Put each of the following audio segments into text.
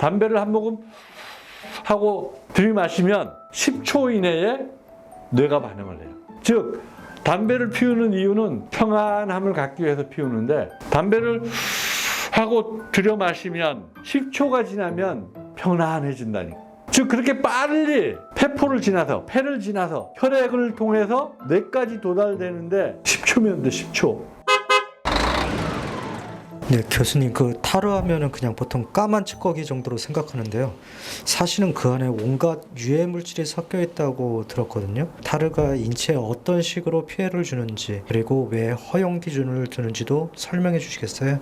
담배를 한 모금 하고 들이마시면 10초 이내에 뇌가 반응을 해요. 즉 담배를 피우는 이유는 평안함을 갖기 위해서 피우는데, 담배를 하고 들여 마시면 10초가 지나면 편안해진다니까. 즉 그렇게 빨리 폐포를 지나서, 폐를 지나서 혈액을 통해서 뇌까지 도달되는데 10초면 돼. 10초. 네, 교수님, 타르하면은 그냥 보통 까만 찌꺼기 정도로 생각하는데요. 사실은 그 안에 온갖 유해 물질이 섞여 있다고 들었거든요. 타르가 인체에 어떤 식으로 피해를 주는지, 그리고 왜 허용 기준을 두는지도 설명해 주시겠어요?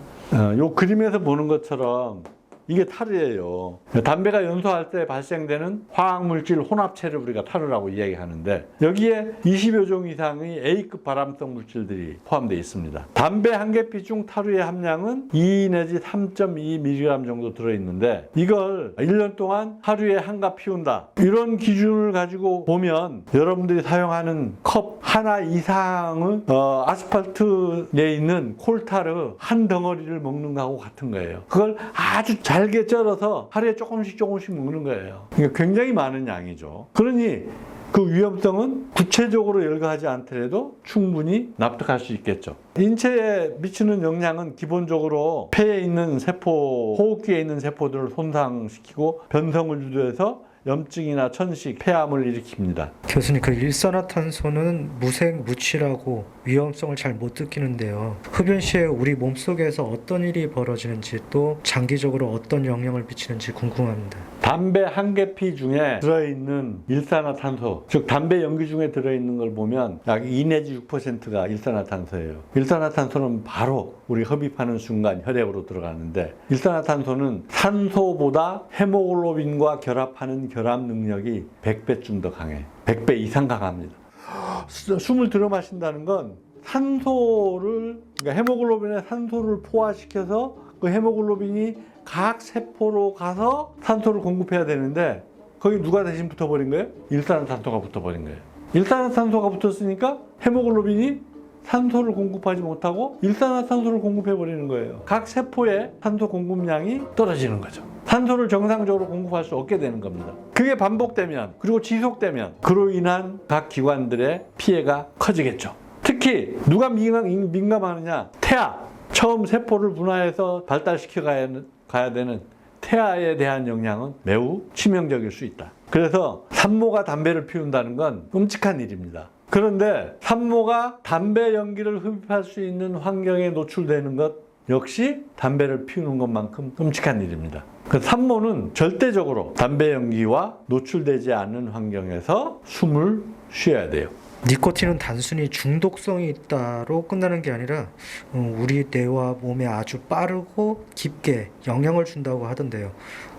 요 그림에서 보는 것처럼 이게 타르예요. 담배가 연소할 때 발생되는 화학물질 혼합체를 우리가 타르라고 이야기하는데, 여기에 20여 종 이상의 A급 발암성 물질들이 포함되어 있습니다. 담배 한 개피 중 타르의 함량은 2 내지 3.2mg 정도 들어있는데, 이걸 1년 동안 하루에 한갑 피운다, 이런 기준을 가지고 보면 여러분들이 사용하는 컵 하나 이상의 아스팔트에 있는 콜타르 한 덩어리를 먹는 거하고 같은 거예요. 그걸 아주 잘게 썰어서 하루에 조금씩 먹는 거예요. 그러니까 굉장히 많은 양이죠. 그러니 그 위험성은 구체적으로 열거하지 않더라도 충분히 납득할 수 있겠죠. 인체에 미치는 영향은 기본적으로 폐에 있는 세포, 호흡기에 있는 세포들을 손상시키고 변성을 유도해서 염증이나 천식, 폐암을 일으킵니다. 교수님, 일산화탄소는 무색무취라고 위험성을 잘 못 느끼는데요. 흡연 시에 우리 몸속에서 어떤 일이 벌어지는지, 또 장기적으로 어떤 영향을 미치는지 궁금합니다. 담배 한 개피 중에 들어있는 일산화탄소, 즉 담배 연기 중에 들어있는 걸 보면 약 2 내지 6%가 일산화탄소예요. 일산화탄소는 바로 우리 흡입하는 순간 혈액으로 들어가는데, 일산화탄소는 산소보다 헤모글로빈과 결합하는 결합 능력이 100배쯤 더 강해. 100배 이상 강합니다. 숨을 들여 마신다는 건 산소를, 그러니까 헤모글로빈에 산소를 포화시켜서 그 헤모글로빈이 각 세포로 가서 산소를 공급해야 되는데, 거기 누가 대신 붙어버린 거예요? 일산화탄소가 붙어버린 거예요. 일산화탄소가 붙었으니까 헤모글로빈이 산소를 공급하지 못하고 일산화탄소를 공급해버리는 거예요. 각 세포의 산소 공급량이 떨어지는 거죠. 산소를 정상적으로 공급할 수 없게 되는 겁니다. 그게 반복되면, 그리고 지속되면 그로 인한 각 기관들의 피해가 커지겠죠. 특히 누가 민감하느냐? 태아. 처음 세포를 분화해서 발달시켜 가야 되는 태아에 대한 영향은 매우 치명적일 수 있다. 그래서 산모가 담배를 피운다는 건 끔찍한 일입니다. 그런데 산모가 담배 연기를 흡입할 수 있는 환경에 노출되는 것 역시 담배를 피우는 것만큼 끔찍한 일입니다. 그 산모는 절대적으로 담배 연기와 노출되지 않는 환경에서 숨을 쉬어야 돼요. 니코틴은 단순히 중독성이 있다로 끝나는 게 아니라 우리 뇌와 몸에 아주 빠르고 깊게 영향을 준다고 하던데요.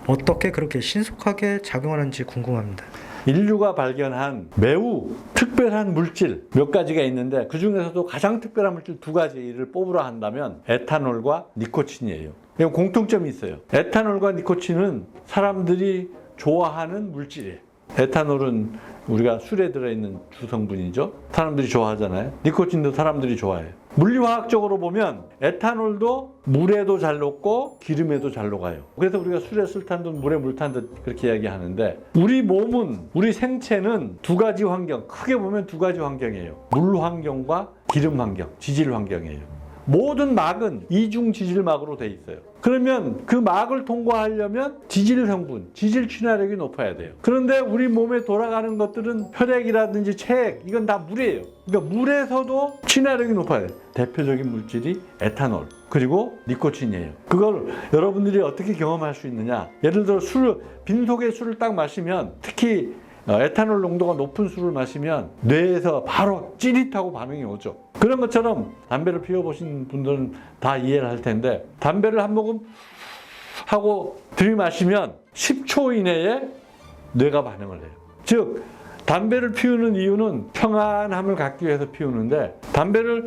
어떻게 그렇게 신속하게 작용하는지 궁금합니다. 인류가 발견한 매우 특별한 물질 몇 가지가 있는데, 그 중에서도 가장 특별한 물질 2가지를 뽑으라 한다면 에탄올과 니코틴이에요. 이건 공통점이 있어요. 에탄올과 니코틴은 사람들이 좋아하는 물질이에요. 에탄올은 우리가 술에 들어있는 주성분이죠. 사람들이 좋아하잖아요. 니코틴도 사람들이 좋아해요. 물리화학적으로 보면 에탄올도 물에도 잘 녹고 기름에도 잘 녹아요. 그래서 우리가 술에 술 탄 듯 물에 물 탄 듯 그렇게 이야기하는데, 우리 몸은, 우리 생체는 2가지 환경, 크게 보면 2가지 환경이에요. 물 환경과 기름 환경, 지질 환경이에요. 모든 막은 이중 지질막으로 돼 있어요. 그러면 그 막을 통과하려면 지질 성분, 지질 친화력이 높아야 돼요. 그런데 우리 몸에 돌아가는 것들은 혈액이라든지 체액, 이건 다 물이에요. 그러니까 물에서도 친화력이 높아야 돼요. 대표적인 물질이 에탄올, 그리고 니코틴이에요. 그걸 여러분들이 어떻게 경험할 수 있느냐? 예를 들어 빈속에 술을 딱 마시면, 특히 에탄올 농도가 높은 술을 마시면 뇌에서 바로 찌릿하고 반응이 오죠. 그런 것처럼 담배를 피워보신 분들은 다 이해를 할 텐데, 담배를 한 모금 하고 들이마시면 10초 이내에 뇌가 반응을 해요. 즉 담배를 피우는 이유는 평안함을 갖기 위해서 피우는데, 담배를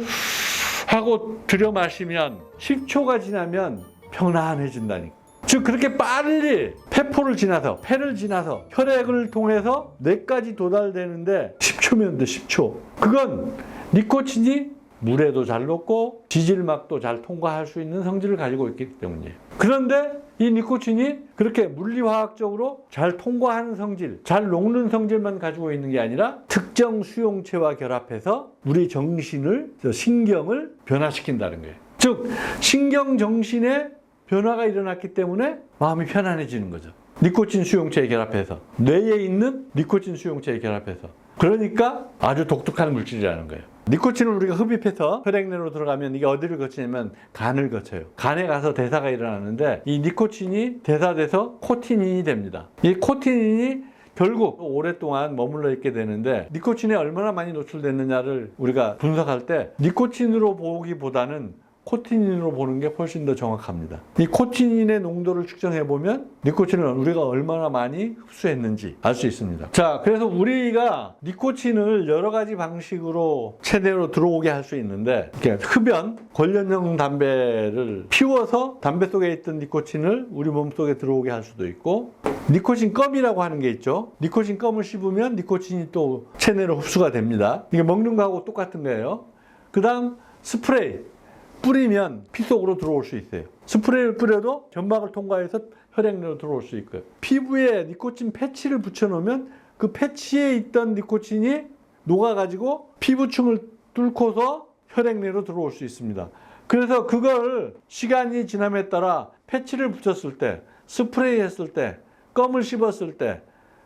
하고 들여 마시면 10초가 지나면 편안해진다니까. 즉 그렇게 빨리 폐포를 지나서, 폐를 지나서 혈액을 통해서 뇌까지 도달되는데 10초면 돼. 10초. 그건 니코틴이 물에도 잘 녹고 지질막도 잘 통과할 수 있는 성질을 가지고 있기 때문이에요. 그런데 이 니코틴이 그렇게 물리화학적으로 잘 통과하는 성질, 잘 녹는 성질만 가지고 있는 게 아니라 특정 수용체와 결합해서 우리 정신을, 신경을 변화시킨다는 거예요. 즉 신경 정신의 변화가 일어났기 때문에 마음이 편안해지는 거죠. 니코틴 수용체에 결합해서, 뇌에 있는 니코틴 수용체에 결합해서. 그러니까 아주 독특한 물질이라는 거예요. 니코틴을 우리가 흡입해서 혈액내로 들어가면 이게 어디를 거치냐면 간을 거쳐요. 간에 가서 대사가 일어나는데 이 니코틴이 대사돼서 코티닌이 됩니다. 이 코티닌이 결국 오랫동안 머물러 있게 되는데, 니코틴에 얼마나 많이 노출됐느냐를 우리가 분석할 때 니코틴으로 보기보다는 코티닌으로 보는 게 훨씬 더 정확합니다. 이 코티닌의 농도를 측정해 보면 니코틴을 우리가 얼마나 많이 흡수했는지 알 수 있습니다. 자, 그래서 우리가 니코틴을 여러 가지 방식으로 체내로 들어오게 할 수 있는데, 이렇게 흡연, 관련형 담배를 피워서 담배 속에 있던 니코틴을 우리 몸 속에 들어오게 할 수도 있고, 니코틴 껌이라고 하는 게 있죠. 니코틴 껌을 씹으면 니코틴이 또 체내로 흡수가 됩니다. 이게 먹는 거하고 똑같은 거예요. 그 다음 스프레이. 뿌리면 피 속으로 들어올 수 있어요. 스프레이를 뿌려도 점막을 통과해서 혈액내로 들어올 수 있고요. 피부에 니코틴 패치를 붙여놓으면 그 패치에 있던 니코틴이 녹아가지고 피부층을 뚫고서 혈액내로 들어올 수 있습니다. 그래서 그걸 시간이 지남에 따라 패치를 붙였을 때, 스프레이 했을 때, 껌을 씹었을 때,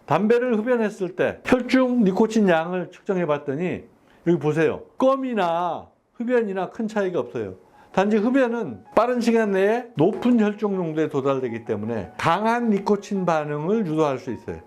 담배를 흡연했을 때 혈중 니코틴 양을 측정해 봤더니 여기 보세요. 껌이나 흡연이나 큰 차이가 없어요. 단지 흡연은 빠른 시간 내에 높은 혈중 농도에 도달되기 때문에 강한 니코틴 반응을 유도할 수 있어요.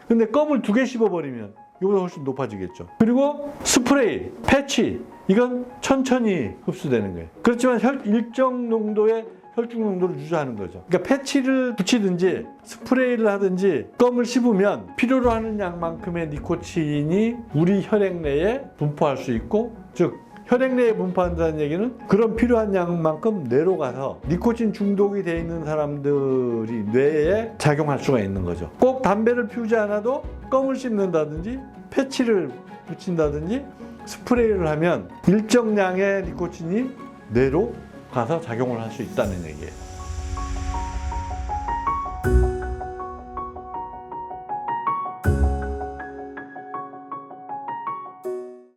근데 껌을 2개 씹어버리면 이보다 훨씬 높아지겠죠. 그리고 스프레이, 패치, 이건 천천히 흡수되는 거예요. 그렇지만 일정 농도의 혈중 농도를 유지하는 거죠. 그러니까 패치를 붙이든지 스프레이를 하든지 껌을 씹으면 필요로 하는 양만큼의 니코틴이 우리 혈액 내에 분포할 수 있고, 즉 혈액 내에 분포한다는 얘기는 그런 필요한 양만큼 뇌로 가서 니코틴 중독이 돼 있는 사람들이 뇌에 작용할 수가 있는 거죠. 꼭 담배를 피우지 않아도 껌을 씹는다든지 패치를 붙인다든지 스프레이를 하면 일정량의 니코틴이 뇌로 가서 작용을 할 수 있다는 얘기예요.